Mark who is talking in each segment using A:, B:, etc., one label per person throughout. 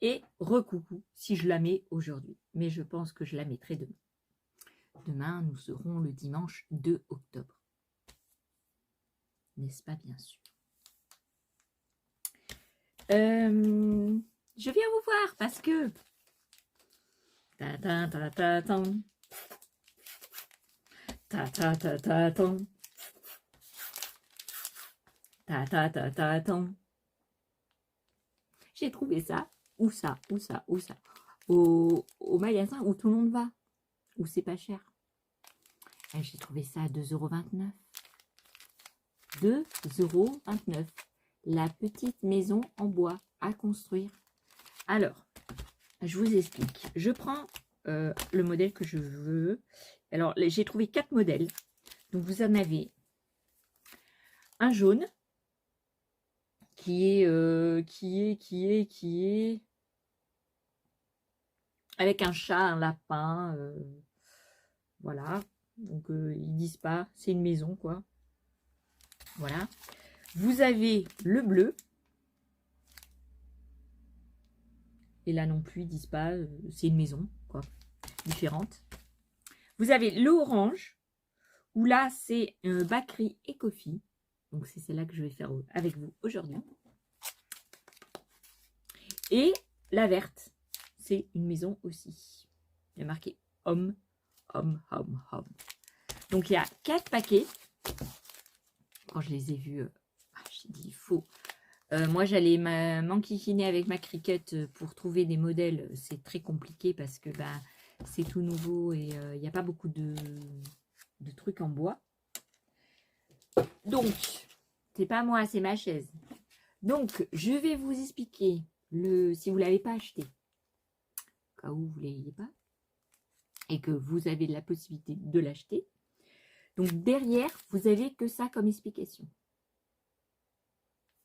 A: Et recoucou si je la mets aujourd'hui. Mais je pense que je la mettrai demain. Demain, nous serons le dimanche 2 octobre. N'est-ce pas, bien sûr. Je viens vous voir parce que... Ta ta ta ta ta. Ta ta ta ta ta. Ta ta ta ta ta. J'ai trouvé ça. Où ça? Où ça? Où ça? Au magasin où tout le monde va. Où c'est pas cher. J'ai trouvé ça à 2,29 €. 2,29 €. La petite maison en bois à construire. Alors, je vous explique. Je prends le modèle que je veux. Alors, j'ai trouvé 4 modèles. Donc, vous en avez un jaune qui est avec un chat, un lapin. Voilà. Donc, ils disent pas. C'est une maison, quoi. Voilà. Vous avez le bleu. Et là non plus, ils disent pas. C'est une maison, quoi. Différente. Vous avez l'orange. Où là, c'est un Bakri et Coffee. Donc, c'est celle-là que je vais faire avec vous aujourd'hui. Et la verte, c'est une maison aussi. Il y a marqué homme, homme, homme, homme. Donc, il y a 4 paquets. Quand je les ai vus, j'ai dit, il faut. Moi, j'allais m'enquiquiner avec ma Cricut pour trouver des modèles. C'est très compliqué parce que c'est tout nouveau et il n'y a pas beaucoup de trucs en bois. Donc, c'est pas moi, c'est ma chaise. Donc, je vais vous expliquer si vous ne l'avez pas acheté, au cas où vous ne l'ayez pas, et que vous avez la possibilité de l'acheter. Donc, derrière, vous n'avez que ça comme explication.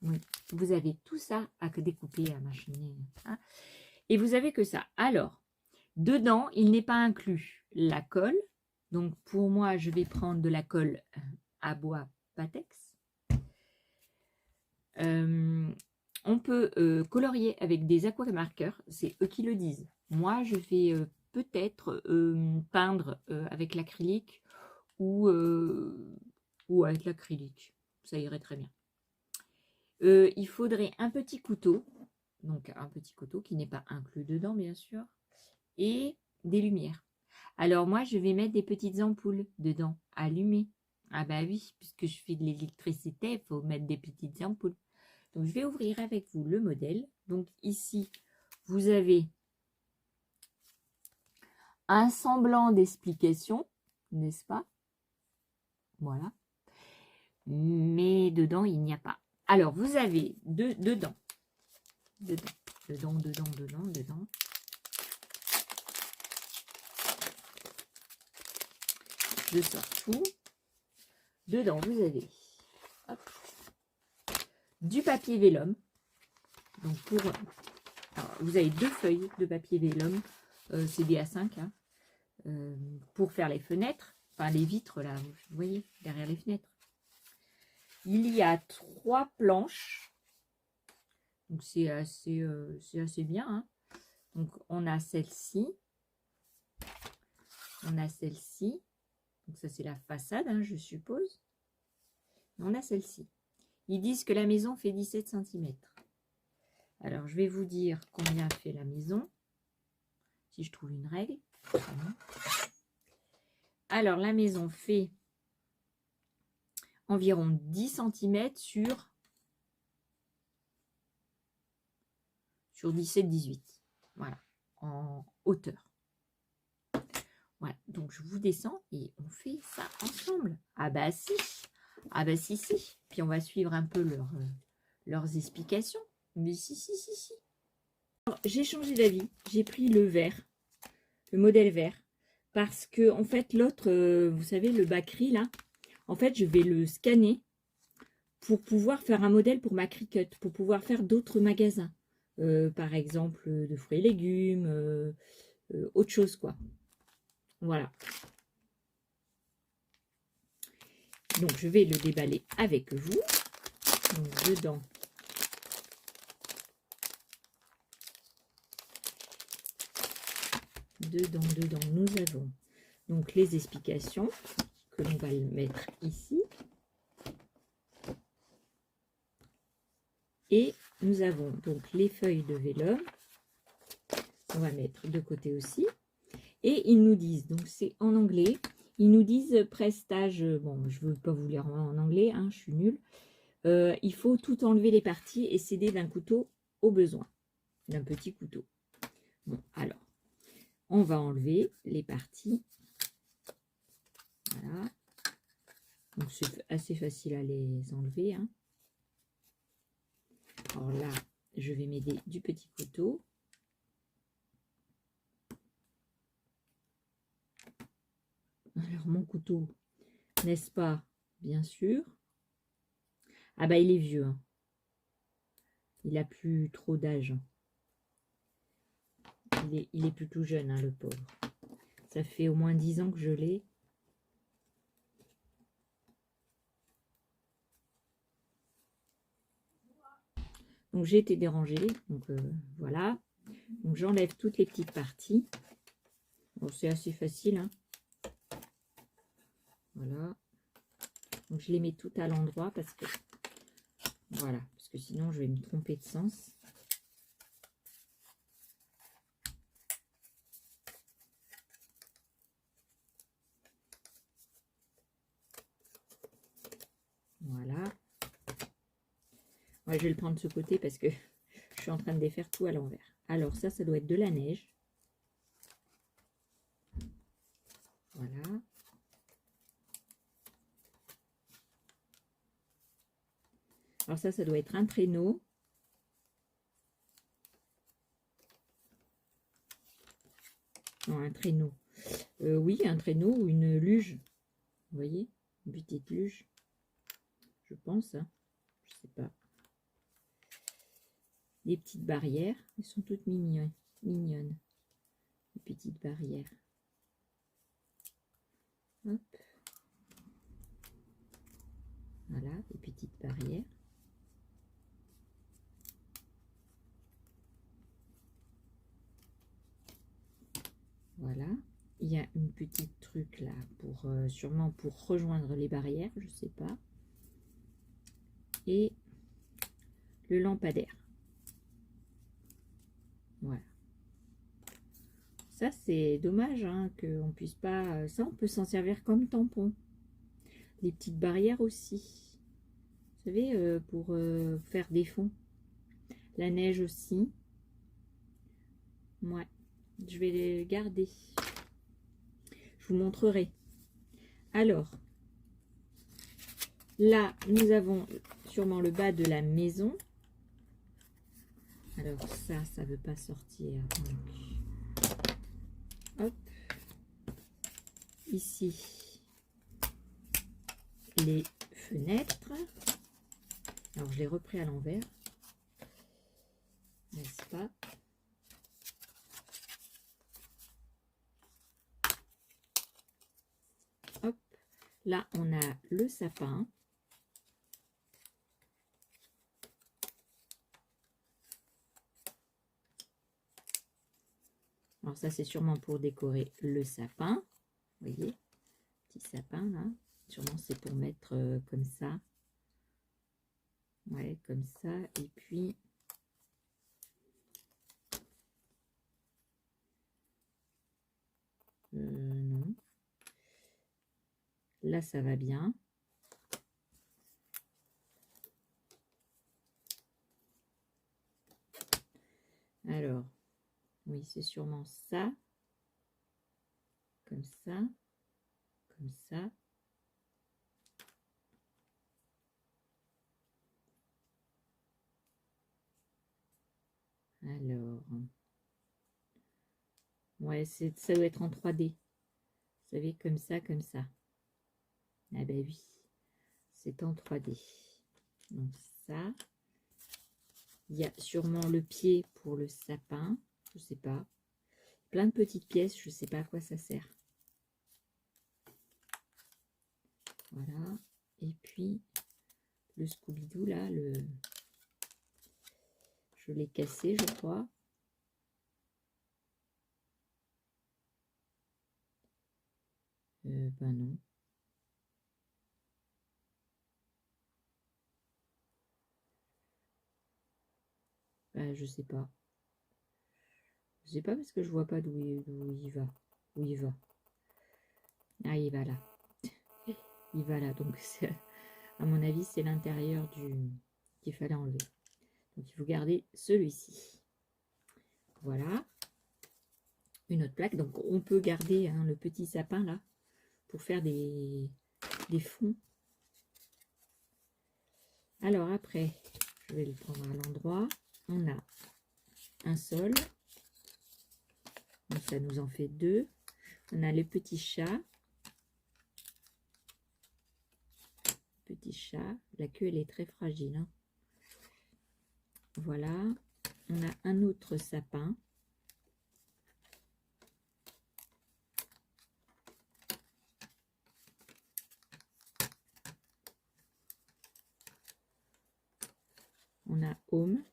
A: Oui, vous avez tout ça à découper, à machiner. Hein, et vous avez que ça. Alors, dedans, il n'est pas inclus la colle. Donc, pour moi, je vais prendre de la colle à bois Patex. On peut colorier avec des aquamarqueurs, c'est eux qui le disent. Moi, je vais peut-être peindre avec l'acrylique ou avec l'acrylique. Ça irait très bien. Il faudrait un petit couteau, donc un petit couteau qui n'est pas inclus dedans, bien sûr, et des lumières. Alors moi, je vais mettre des petites ampoules dedans, allumées. Ah bah oui, puisque je fais de l'électricité, il faut mettre des petites ampoules. Donc, je vais ouvrir avec vous le modèle. Donc, ici, vous avez un semblant d'explication, n'est-ce pas? Voilà. Mais dedans, il n'y a pas. Alors, vous avez dedans. Je sors tout. Dedans, vous avez du papier vélum. Donc, alors, vous avez 2 feuilles de papier vélum. C'est des A5. Hein, pour faire les fenêtres. Enfin, les vitres, là, vous voyez, derrière les fenêtres. Il y a 3 planches. Donc, c'est assez bien. Hein. Donc, on a celle-ci. On a celle-ci. Donc, ça, c'est la façade, hein, je suppose. Et on a celle-ci. Ils disent que la maison fait 17 cm. Alors, je vais vous dire combien fait la maison. Si je trouve une règle. Alors, la maison fait environ 10 cm sur 17-18. Voilà, en hauteur. Voilà, donc je vous descends et on fait ça ensemble. Ah bah si, ah bah si. Puis on va suivre un peu leurs explications. Mais si. J'ai changé d'avis, j'ai pris le vert, le modèle vert. Parce que en fait l'autre, vous savez, le Bakri là, en fait je vais le scanner pour pouvoir faire un modèle pour ma Cricut, pour pouvoir faire d'autres magasins. Par exemple de fruits et légumes, autre chose quoi. Voilà. Donc je vais le déballer avec vous. Donc dedans, dedans, nous avons donc les explications que l'on va le mettre ici. Et nous avons donc les feuilles de vélum. On va mettre de côté aussi. Et ils nous disent, donc c'est en anglais, ils nous disent prestage, bon, je ne veux pas vous lire en anglais, hein, je suis nulle. Il faut tout enlever les parties et s'aider d'un couteau au besoin, d'un petit couteau. Bon, alors, on va enlever les parties. Voilà. Donc c'est assez facile à les enlever, hein. Alors là, je vais m'aider du petit couteau. Alors mon couteau, n'est-ce pas? Bien sûr. Ah bah il est vieux, hein. Il a plus trop d'âge. Il est plutôt jeune, hein, le pauvre. Ça fait au moins 10 ans que je l'ai. Donc j'ai été dérangée. Donc voilà. Donc j'enlève toutes les petites parties. Bon, c'est assez facile, hein. Voilà. Donc je les mets toutes à l'endroit parce que voilà, parce que sinon je vais me tromper de sens. Voilà. Ouais, je vais le prendre de ce côté parce que je suis en train de défaire tout à l'envers. Alors ça doit être de la neige. Voilà. Alors ça doit être un traîneau. Non, un traîneau. Oui, un traîneau ou une luge. Vous voyez, une petite luge. Je pense, hein. Je sais pas. Les petites barrières, elles sont toutes mignonnes. Les petites barrières. Hop. Voilà, les petites barrières. Voilà. Il y a une petite truc là pour sûrement pour rejoindre les barrières, je sais pas. Et le lampadaire. Voilà. Ça c'est dommage, hein, qu'on puisse pas. Ça on peut s'en servir comme tampon. Les petites barrières aussi. Vous savez, pour faire des fonds. La neige aussi. Ouais. Je vais les garder. Je vous montrerai. Alors, là, nous avons sûrement le bas de la maison. Alors ça veut pas sortir. Donc, hop. Ici, les fenêtres. Alors, je l'ai repris à l'envers. N'est-ce pas? Hop. Là, on a le sapin. Alors ça, c'est sûrement pour décorer le sapin. Vous voyez, petit sapin là. Sûrement, c'est pour mettre comme ça. Ouais, comme ça. Et puis, non. Là, ça va bien. Alors, oui, c'est sûrement ça. Comme ça. Comme ça. Alors, ouais, ça doit être en 3D. Vous savez, comme ça, comme ça. Ah ben oui, c'est en 3D. Donc ça. Il y a sûrement le pied pour le sapin. Je sais pas. Plein de petites pièces. Je sais pas à quoi ça sert. Voilà. Et puis, le Scooby-Doo, là, je l'ai cassé, je crois. Ben non. Ben, je sais pas. Je sais pas parce que je vois pas d'où il va. Où il va. Ah, il va là. Il va là. Donc, à mon avis, c'est l'intérieur qu'il fallait enlever. Donc, il faut garder celui-ci. Voilà. Une autre plaque. Donc, on peut garder hein, le petit sapin là pour faire des fonds. Alors, après, je vais le prendre à l'endroit. On a un sol. Donc, ça nous en fait 2. On a le petit chat. Petit chat. La queue, elle est très fragile. Hein. Voilà. On a un autre sapin. On a Home.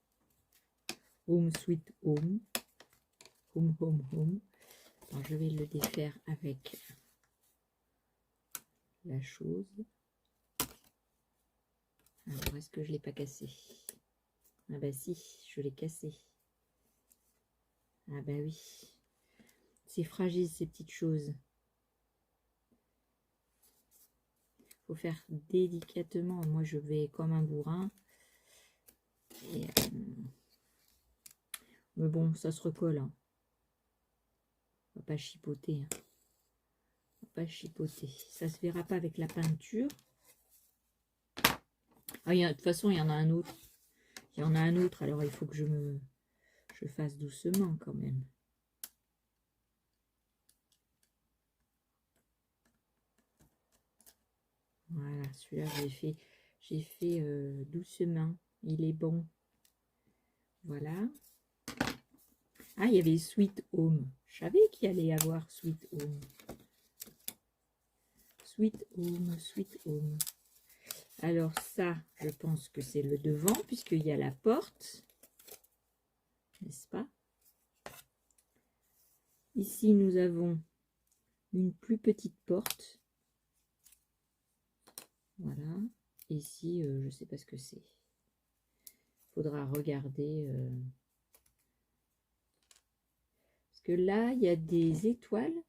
A: Home Sweet Home. Home, home, home. Alors, je vais le défaire avec la chose. Alors, est-ce que je ne l'ai pas cassé? Ah bah si, je l'ai cassé. Ah bah oui. C'est fragile ces petites choses. Faut faire délicatement. Moi, je vais comme un bourrin. Et, mais bon, ça se recolle. Hein. On va pas chipoter. Hein. On va pas chipoter. Ça se verra pas avec la peinture. Ah, de toute façon, il y en a un autre. Il y en a un autre, alors il faut que je fasse doucement quand même. Voilà, celui-là, j'ai fait doucement. Il est bon. Voilà. Ah, il y avait Sweet Home. Je savais qu'il allait y avoir Sweet Home. Sweet Home, Sweet Home. Alors ça, je pense que c'est le devant, puisqu'il y a la porte. N'est-ce pas? Ici, nous avons une plus petite porte. Voilà. Ici, je ne sais pas ce que c'est. Il faudra regarder. Parce que là, il y a des étoiles.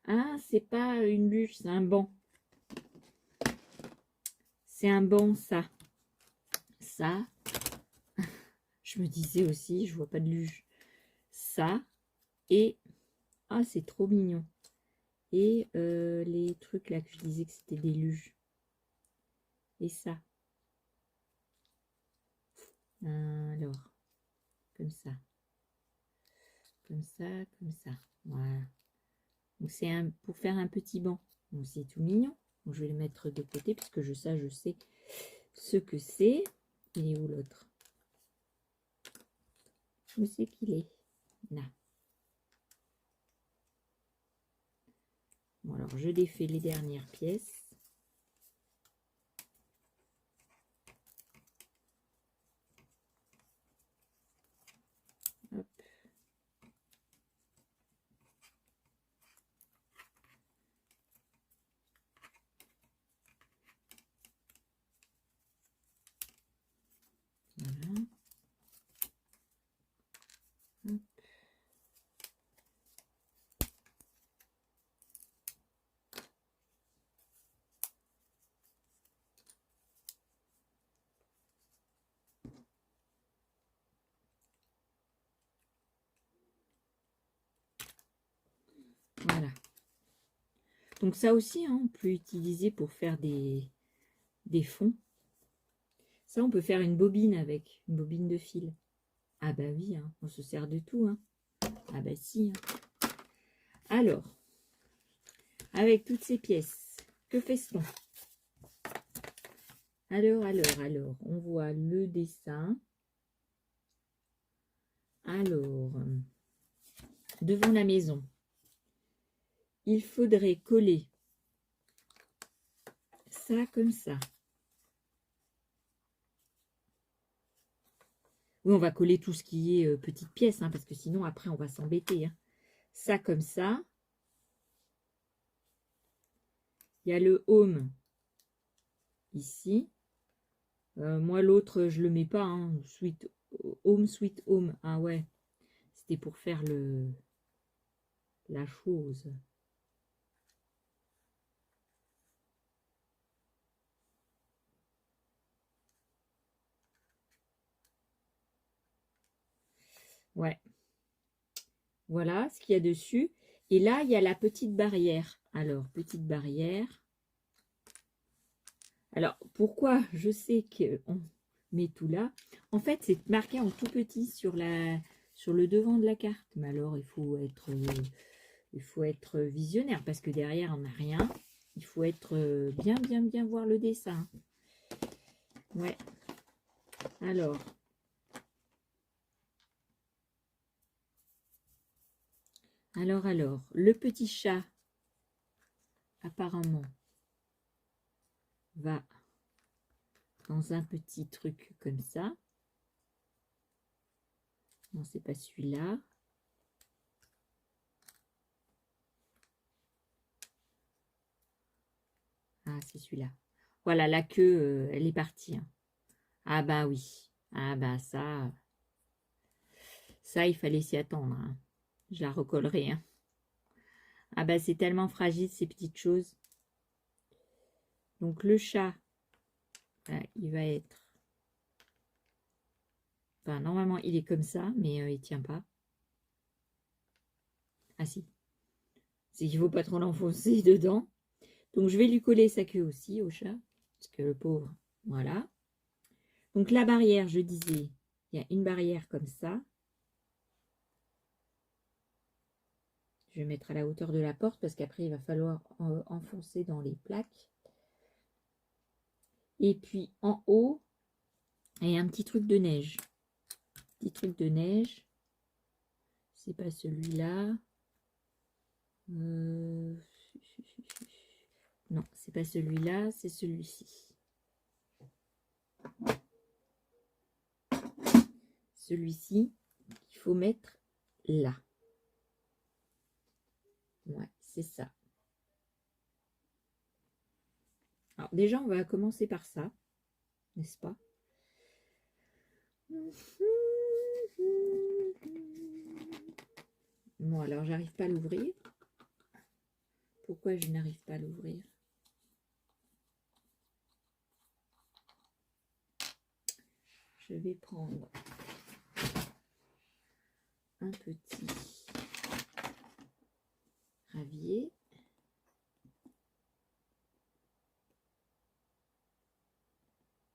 A: Ah, c'est pas une luge, c'est un banc. C'est un banc, ça. Ça. Je me disais aussi, je vois pas de luge. Ça. Et... Ah, c'est trop mignon. Et les trucs là que je disais que c'était des luges. Et ça. Alors, comme ça. Comme ça, comme ça. Voilà. Donc c'est pour faire un petit banc. Donc c'est tout mignon. Donc, je vais le mettre de côté puisque je sais ce que c'est. Il est où l'autre? Où c'est qu'il est? Là. Bon, alors je défais les dernières pièces. Hop. Voilà. Hop. Voilà. Donc ça aussi, hein, on peut utiliser pour faire des fonds. Ça, on peut faire une bobine avec, une bobine de fil. Ah bah oui, hein, on se sert de tout. Hein. Ah bah si. Hein. Alors, avec toutes ces pièces, que fait-on? Alors, on voit le dessin. Alors, devant la maison, il faudrait coller ça comme ça. Oui, on va coller tout ce qui est petites pièces, hein, parce que sinon, après, on va s'embêter. Hein. Ça, comme ça. Il y a le home ici. Moi, l'autre, je le mets pas. Hein. Sweet home. Ah ouais, c'était pour faire la chose. Ouais. Voilà ce qu'il y a dessus. Et là, il y a la petite barrière. Alors, petite barrière. Alors, pourquoi je sais qu'on met tout là? En fait, c'est marqué en tout petit sur le devant de la carte. Mais alors, il faut être visionnaire parce que derrière, on n'a rien. Il faut être bien voir le dessin. Ouais. Alors. Alors, le petit chat, apparemment, va dans un petit truc comme ça. Non, c'est pas celui-là. Ah, c'est celui-là. Voilà, la queue, elle est partie. Hein. Ah bah oui. Ah bah ça, il fallait s'y attendre. Hein. Je la recollerai. Hein. Ah bah c'est tellement fragile ces petites choses. Donc le chat, il va être... Enfin, normalement, il est comme ça, mais il tient pas. Ah si. C'est qu'il ne faut pas trop l'enfoncer dedans. Donc, je vais lui coller sa queue aussi au chat. Parce que le pauvre, voilà. Donc, la barrière, je disais, il y a une barrière comme ça. Je vais mettre à la hauteur de la porte parce qu'après, il va falloir enfoncer dans les plaques. Et puis, en haut, il y a un petit truc de neige. Petit truc de neige. C'est pas celui-là. Non, c'est pas celui-là, c'est celui-ci. Celui-ci, il faut mettre là. Ouais, c'est ça. Alors déjà, on va commencer par ça, n'est-ce pas? Bon, alors, j'arrive pas à l'ouvrir. Pourquoi je n'arrive pas à l'ouvrir? Je vais prendre un petit ravier.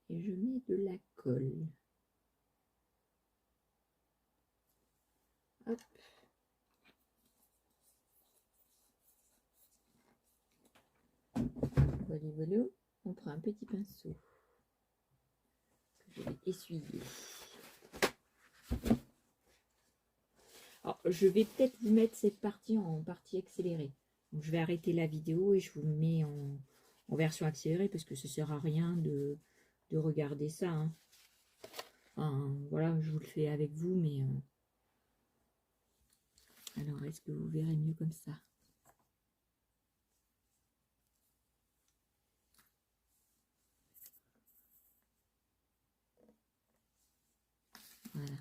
A: Et je mets de la colle. Hop. Voilà. On prend un petit pinceau que je vais essuyer. Alors, je vais peut-être vous mettre cette partie en partie accélérée. Donc, je vais arrêter la vidéo et je vous mets en version accélérée parce que ça ne sert à rien de regarder ça. Hein. Enfin, voilà, je vous le fais avec vous, mais... Alors, est-ce que vous verrez mieux comme ça? Voilà.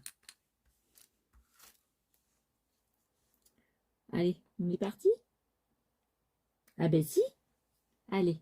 A: Allez, on est parti? Ah ben si. Allez.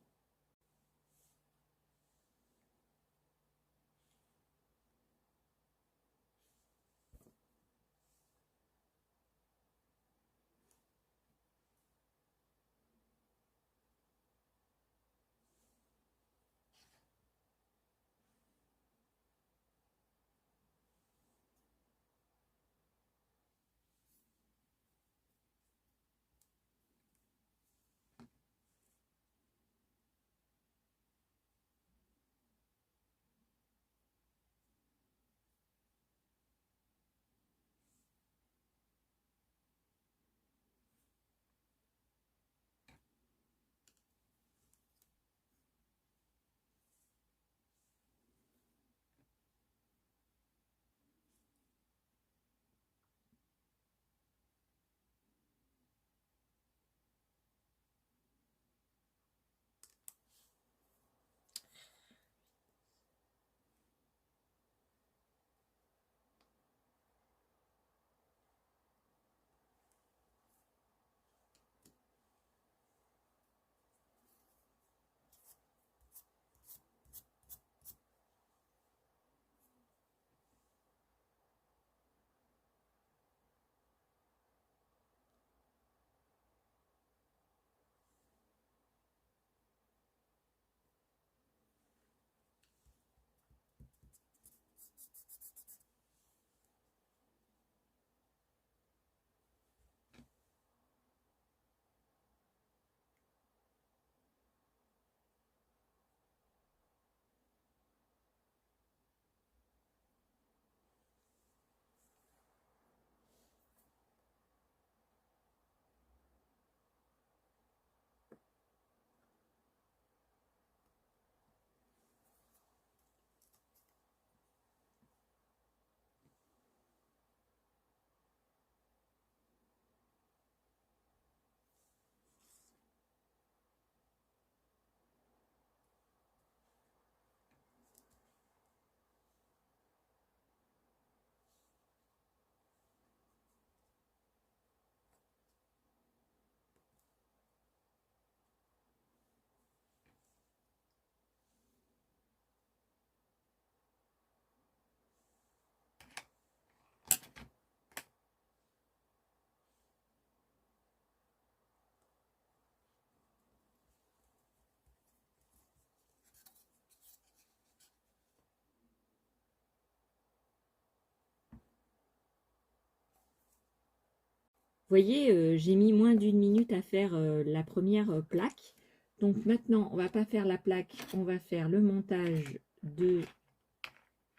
A: voyez, j'ai mis moins d'une minute à faire la première plaque. Donc maintenant, on va pas faire la plaque, on va faire le montage de...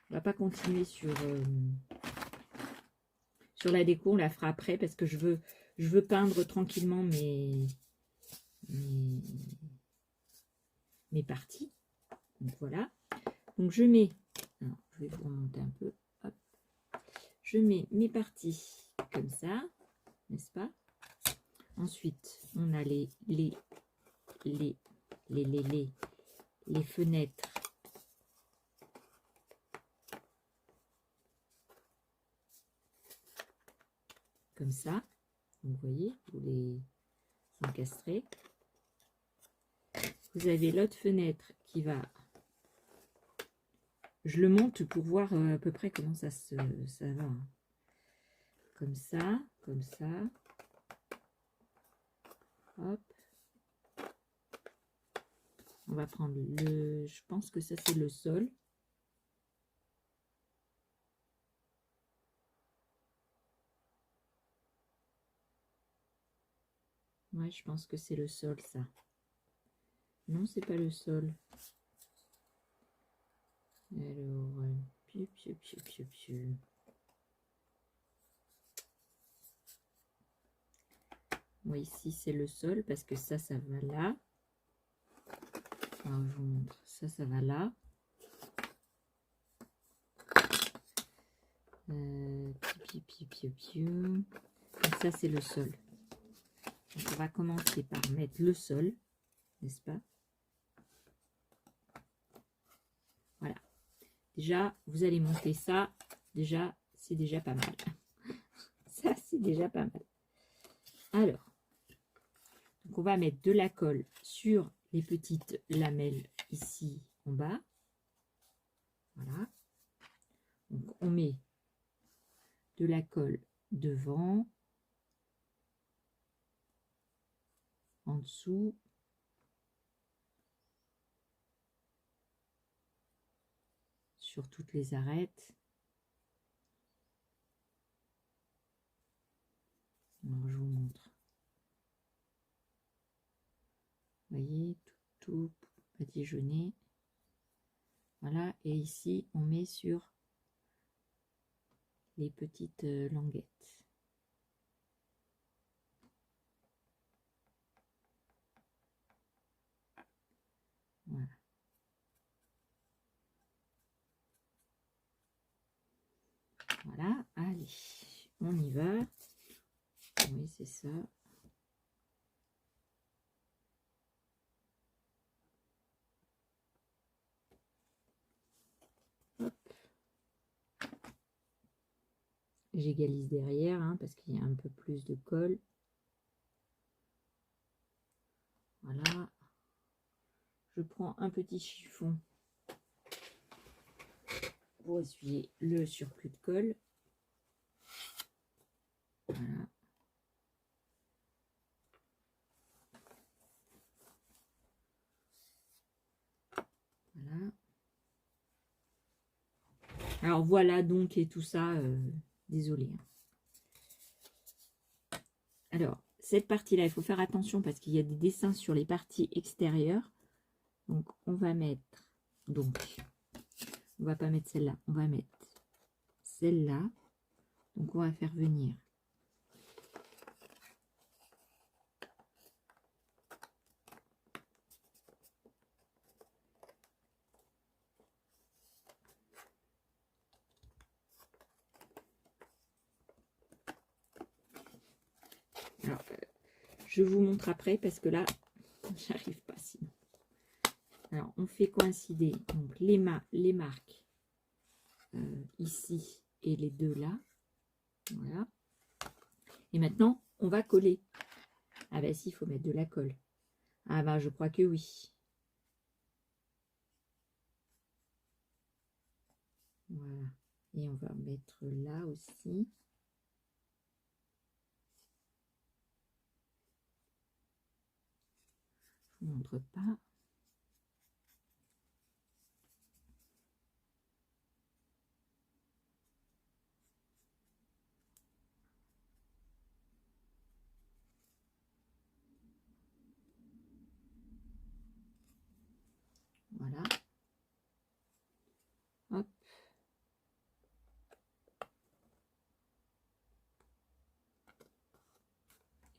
A: On va pas continuer sur la déco, on la fera après parce que je veux peindre tranquillement mes parties. Donc voilà. Donc je mets... Alors, je vais vous remonter un peu. Hop. Je mets mes parties comme ça, n'est-ce pas? Ensuite, on a les fenêtres comme ça. Vous voyez, vous les encastrez. Vous avez l'autre fenêtre qui va... Je le monte pour voir à peu près comment ça va. Comme ça, comme ça. Hop. On va prendre le... Je pense que ça, c'est le sol. Ouais, je pense que c'est le sol, ça. Non, c'est pas le sol. Alors, oui, ici, c'est le sol parce que ça va là. Alors, je vous montre. Ça va là. Et ça, c'est le sol. Donc, on va commencer par mettre le sol, n'est-ce pas? Voilà. Déjà, vous allez monter ça. Déjà, c'est déjà pas mal. Ça, c'est déjà pas mal. Alors, donc on va mettre de la colle sur les petites lamelles ici en bas. Voilà. Donc, on met de la colle devant, en dessous, sur toutes les arêtes. Alors, je vous montre. Vous voyez, tout badigeonné. Voilà, et ici, on met sur les petites languettes. Voilà. Voilà, allez, on y va. Oui, c'est ça. Hop. J'égalise derrière, hein, parce qu'il y a un peu plus de colle. Voilà. Je prends un petit chiffon pour essuyer le surplus de colle. Voilà. Voilà. Alors voilà donc, et tout ça, désolé. Alors, cette partie-là, il faut faire attention parce qu'il y a des dessins sur les parties extérieures. Donc, on va mettre, donc, on va pas mettre celle-là, on va mettre celle-là. Donc, on va faire venir alors, je vous montre après parce que là, j'arrive pas sinon. Alors, on fait coïncider donc les marques ici et les deux là. Voilà. Et maintenant, on va coller. Ah ben si, il faut mettre de la colle. Ah ben, je crois que oui. Voilà. Et on va mettre là aussi. Je ne vous montre pas.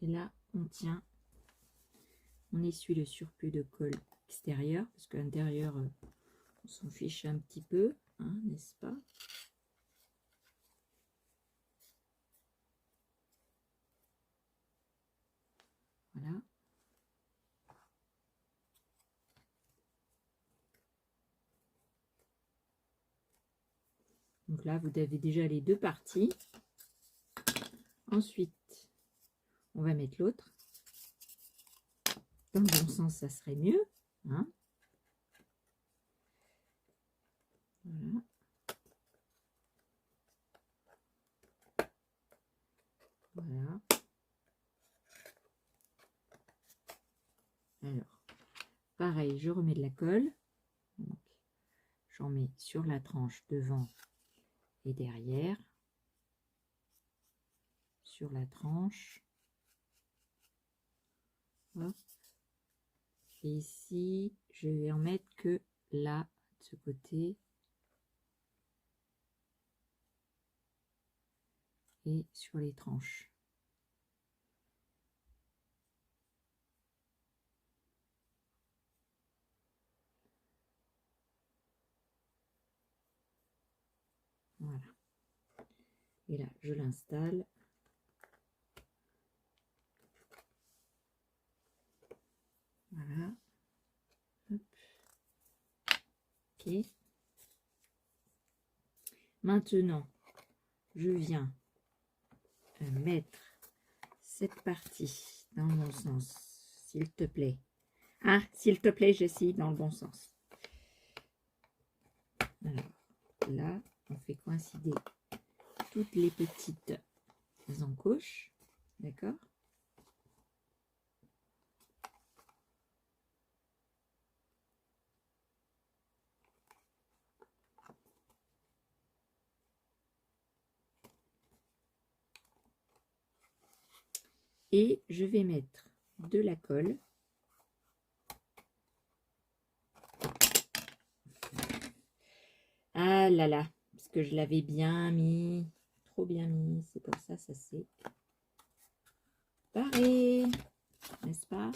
A: là, on tient. On essuie le surplus de colle extérieur, parce qu'à l'intérieur, on s'en fiche un petit peu, hein, n'est-ce pas? Voilà. Donc là, vous avez déjà les deux parties. Ensuite, on va mettre l'autre. Dans le bon sens, ça serait mieux, hein. Voilà. Voilà. Alors, pareil, je remets de la colle. J'en mets sur la tranche devant et derrière. Sur la tranche. Hop. Et ici, je vais en mettre que là, de ce côté. Et sur les tranches. Voilà. Et là, je l'installe. Voilà. Hop. Ok. Maintenant, je viens mettre cette partie dans le bon sens, s'il te plaît. Ah, s'il te plaît, Jessie, dans le bon sens. Alors, là, on fait coïncider toutes les petites encoches, d'accord? Et je vais mettre de la colle. Ah là là, parce que je l'avais bien mis, trop bien mis, c'est pour ça, ça c'est pareil, n'est-ce pas?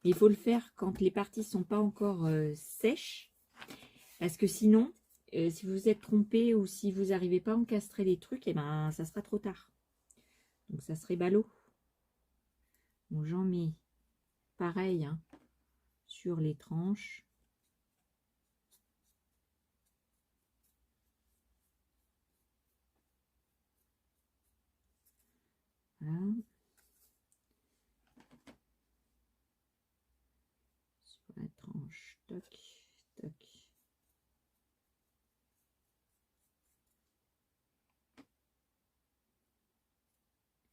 A: Il faut le faire quand les parties sont pas encore sèches, parce que sinon, si vous êtes trompé ou si vous n'arrivez pas à encastrer les trucs, et ben ça sera trop tard. Donc ça serait ballot. Donc j'en mets pareil, hein, sur les tranches. Voilà. Sur la tranche, toc, toc.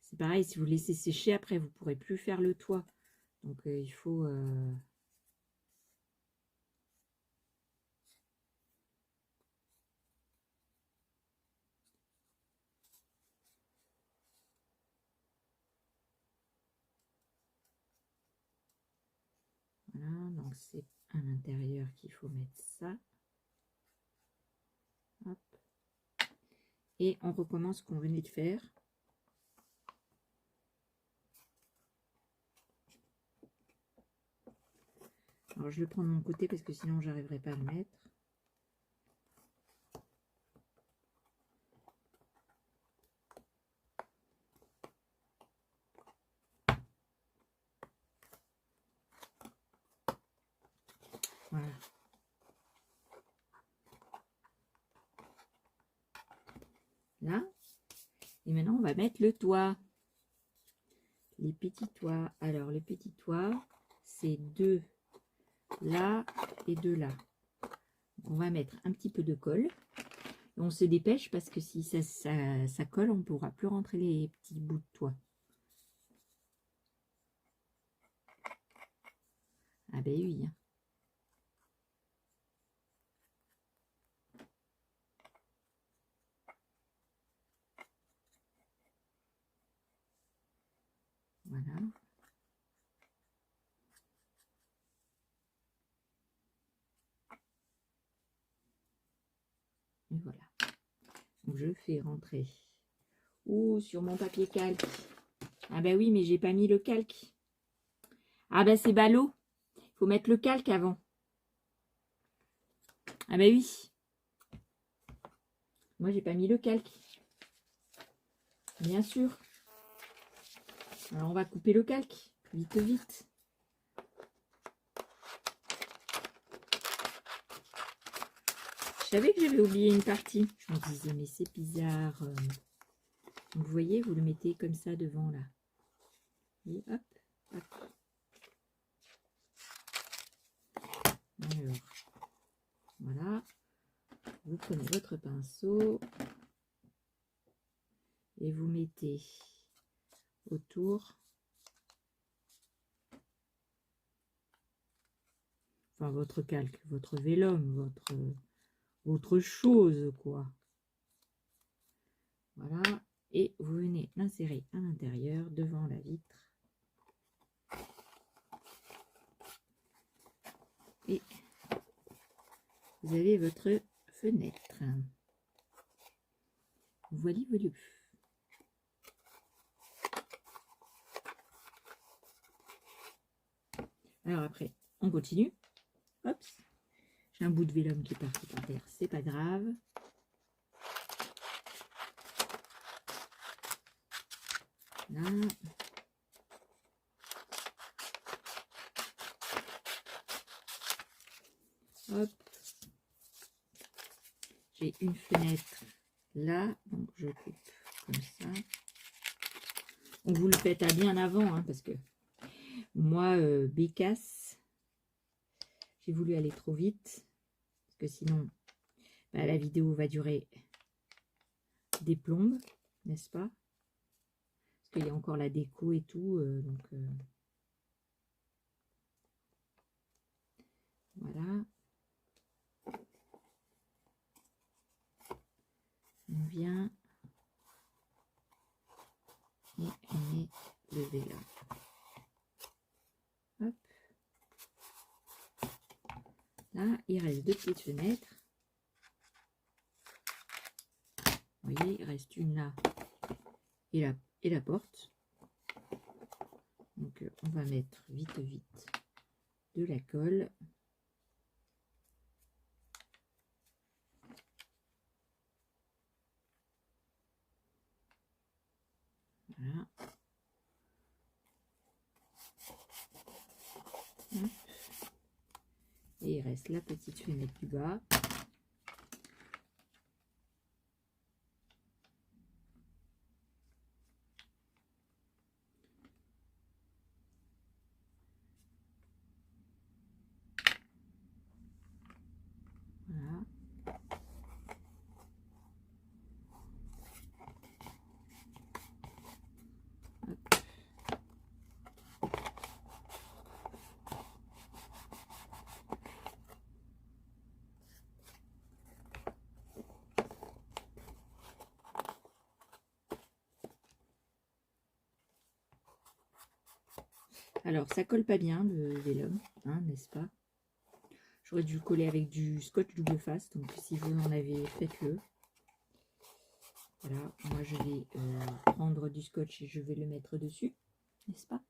A: C'est pareil, si vous laissez sécher, après, vous ne pourrez plus faire le toit. Donc, il faut... Voilà, donc c'est à l'intérieur qu'il faut mettre ça. Hop. Et on recommence ce qu'on venait de faire. Alors, je le prends de mon côté parce que sinon, j'arriverai pas à le mettre. Voilà. Là. Et maintenant, on va mettre le toit. Les petits toits. Alors, les petits toits, c'est deux là et deux là. On va mettre un petit peu de colle. On se dépêche parce que si ça colle, on ne pourra plus rentrer les petits bouts de toit. Ah ben oui. Hein. Voilà. Et voilà. je fais rentrer. Ou sur mon papier calque. Ah bah oui, mais j'ai pas mis le calque. Ah bah c'est ballot. Il faut mettre le calque avant. Ah bah oui. Moi j'ai pas mis le calque. Bien sûr. Alors on va couper le calque. Vite, vite. Je savais que j'avais oublié une partie. Je me disais, mais c'est bizarre. Donc, vous voyez, vous le mettez comme ça devant là. Et hop, hop. Alors, voilà. Vous prenez votre pinceau et vous mettez autour. Enfin, votre calque, votre vélum, votre chose, quoi. Voilà. Et vous venez l'insérer à l'intérieur, devant la vitre. Et vous avez votre fenêtre. Voilà, voilà. Alors après, on continue. Hop. J'ai un bout de vélum qui est parti par terre, c'est pas grave. Là. Hop. J'ai une fenêtre là, donc je coupe comme ça. Donc vous le faites à bien avant, hein, parce que moi, bécasse, j'ai voulu aller trop vite, parce que sinon, bah, la vidéo va durer des plombes, n'est-ce pas? Parce qu'il y a encore la déco et tout, voilà. On vient et on met le vélum. Hop. Là, il reste deux petites fenêtres. Vous voyez, il reste une là et la porte. Donc, on va mettre vite, vite de la colle. Voilà. Et il reste la petite fenêtre du bas. Voilà. Hop. Alors, ça colle pas bien le vélum, hein, n'est-ce pas? J'aurais dû le coller avec du scotch double face, donc si vous en avez, faites-le. Voilà, moi je vais prendre du scotch et je vais le mettre dessus, n'est-ce pas?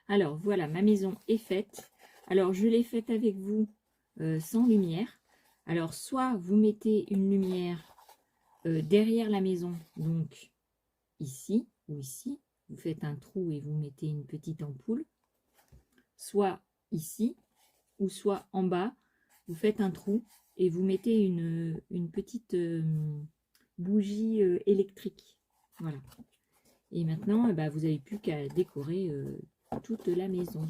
A: Alors, voilà, ma maison est faite. Alors, je l'ai faite avec vous sans lumière. Alors, soit vous mettez une lumière derrière la maison, donc ici ou ici. Vous faites un trou et vous mettez une petite ampoule. Soit ici, ou soit en bas, vous faites un trou et vous mettez une petite bougie électrique. Voilà. Et maintenant, bah, vous n'avez plus qu'à décorer toute la maison.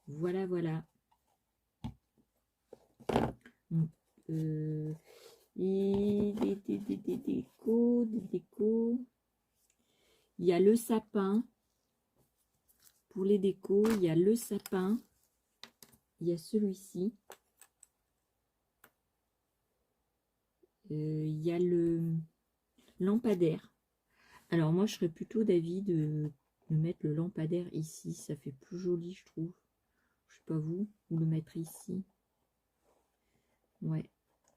A: Voilà, voilà. Donc, et des décos, des décos. Il y a le sapin. Pour les décos, il y a le sapin. Il y a celui-ci. Il y a le lampadaire. Alors moi, je serais plutôt d'avis de mettre le lampadaire ici. Ça fait plus joli, je trouve. Je sais pas vous. Ou le mettre ici. Ouais.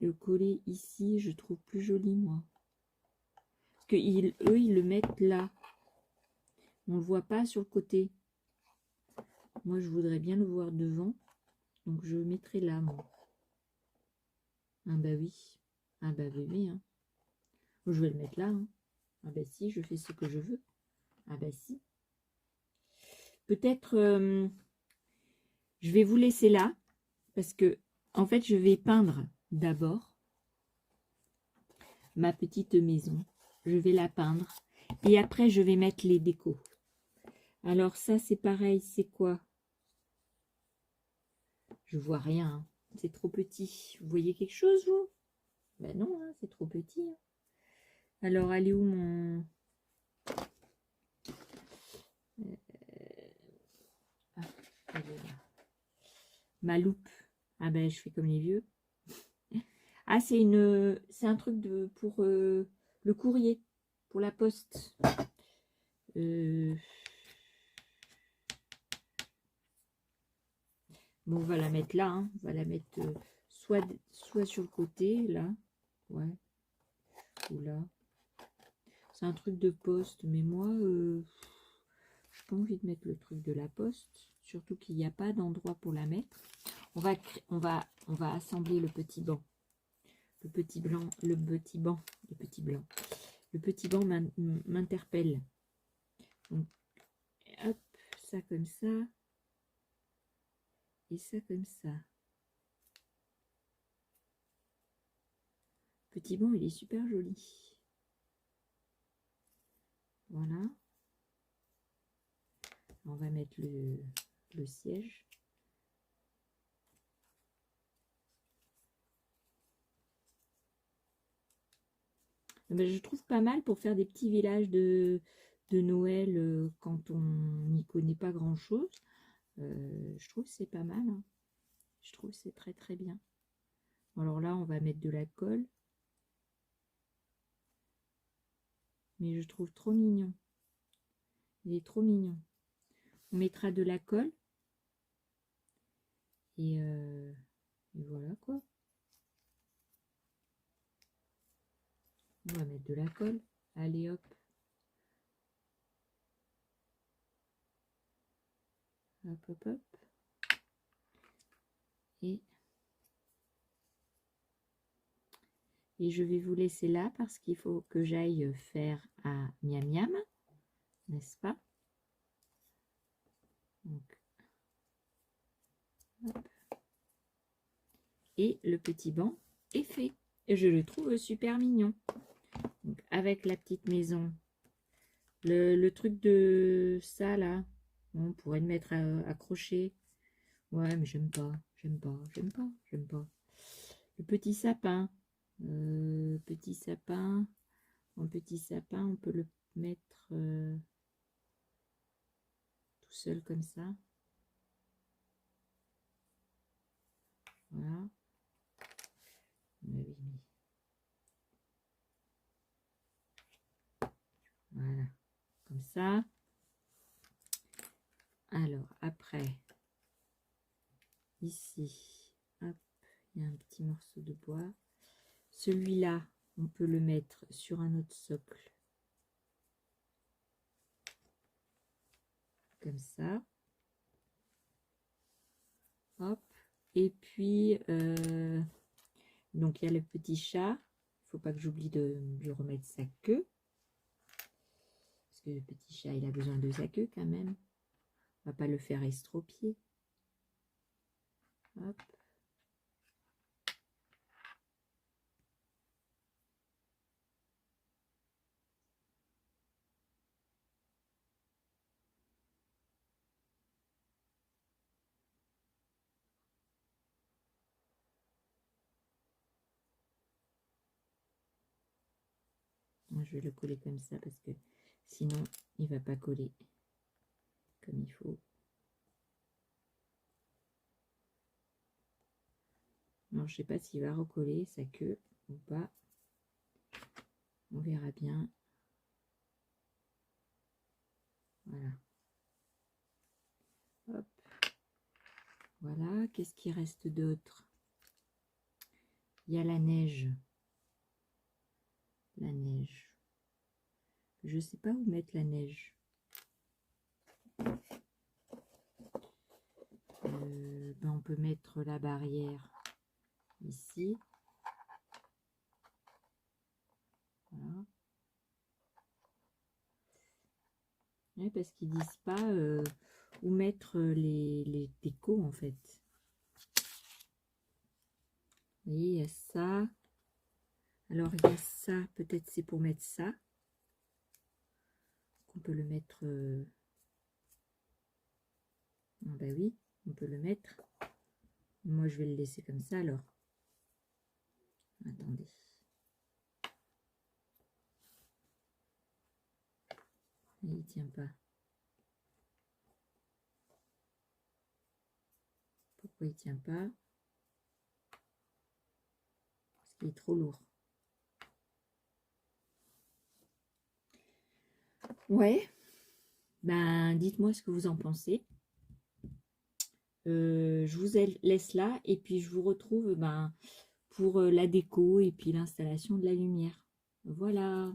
A: Le coller ici, je trouve plus joli, moi. Parce que eux, ils le mettent là. On le voit pas sur le côté. Moi, je voudrais bien le voir devant. Donc, je mettrai là, moi. Ah bah oui. Ah bah bébé, hein. Je vais le mettre là. Hein. Ah bah si, je fais ce que je veux. Ah bah si. Peut-être, je vais vous laisser là. Parce que, en fait, je vais peindre d'abord ma petite maison. Je vais la peindre. Et après, je vais mettre les décos. Alors ça, c'est pareil. C'est quoi? Je vois rien. Hein. C'est trop petit. Vous voyez quelque chose, vous? Ben non, hein, c'est trop petit. Hein. Alors, elle est où mon... Ah, elle est là. Ma loupe. Ah ben, je fais comme les vieux. Ah, c'est un truc pour le courrier, pour la poste. Bon, on va la mettre là. Hein. On va la mettre soit sur le côté, là. Ouais. Ou là. C'est un truc de poste. Mais moi, je n'ai pas envie de mettre le truc de la poste. Surtout qu'il n'y a pas d'endroit pour la mettre. On va assembler le petit banc. Le petit banc m'interpelle. Donc, hop, ça comme ça. Et ça comme ça. Petit banc, il est super joli. Voilà. On va mettre le siège. Ben, je trouve pas mal pour faire des petits villages de Noël quand on n'y connaît pas grand chose. Je trouve que c'est pas mal. Hein. Je trouve que c'est très très bien. Alors là, on va mettre de la colle. Mais je trouve trop mignon. Il est trop mignon. On mettra de la colle. Et voilà quoi. On va mettre de la colle. Allez hop. Hop hop hop. Et je vais vous laisser là parce qu'il faut que j'aille faire un miam miam. N'est-ce pas? Donc, hop. Et le petit banc est fait. Et je le trouve super mignon. Donc, avec la petite maison. Le truc de ça là. On pourrait le mettre accroché. Ouais, mais j'aime pas. J'aime pas. J'aime pas. J'aime pas. Le petit sapin. Petit sapin. Un petit sapin, on peut le mettre tout seul comme ça. Voilà. Voilà. Comme ça. Alors, après, ici, hop, il y a un petit morceau de bois. Celui-là, on peut le mettre sur un autre socle. Comme ça. Hop. Et puis, donc il y a le petit chat. Il ne faut pas que j'oublie de lui remettre sa queue. Parce que le petit chat, il a besoin de sa queue quand même. On va pas le faire estropier. Hop. Je vais le coller comme ça parce que sinon il va pas coller comme il faut. Alors je sais pas s'il va recoller sa queue ou pas. On verra bien. Voilà. Hop. Voilà. Qu'est-ce qui reste d'autre? Il y a la neige. La neige. Je sais pas où mettre la neige. Ben on peut mettre la barrière ici. Voilà. Ouais, parce qu'ils disent pas où mettre les décos en fait. Vous voyez, il y a ça. Alors il y a ça, peut-être c'est pour mettre ça. On peut le mettre. Ah bah oui, on peut le mettre. Moi je vais le laisser comme ça alors. Attendez. Il tient pas. Pourquoi il tient pas? Parce qu'il est trop lourd. Ouais. Ben dites-moi ce que vous en pensez. Je vous laisse là et puis je vous retrouve pour la déco et puis l'installation de la lumière. Voilà.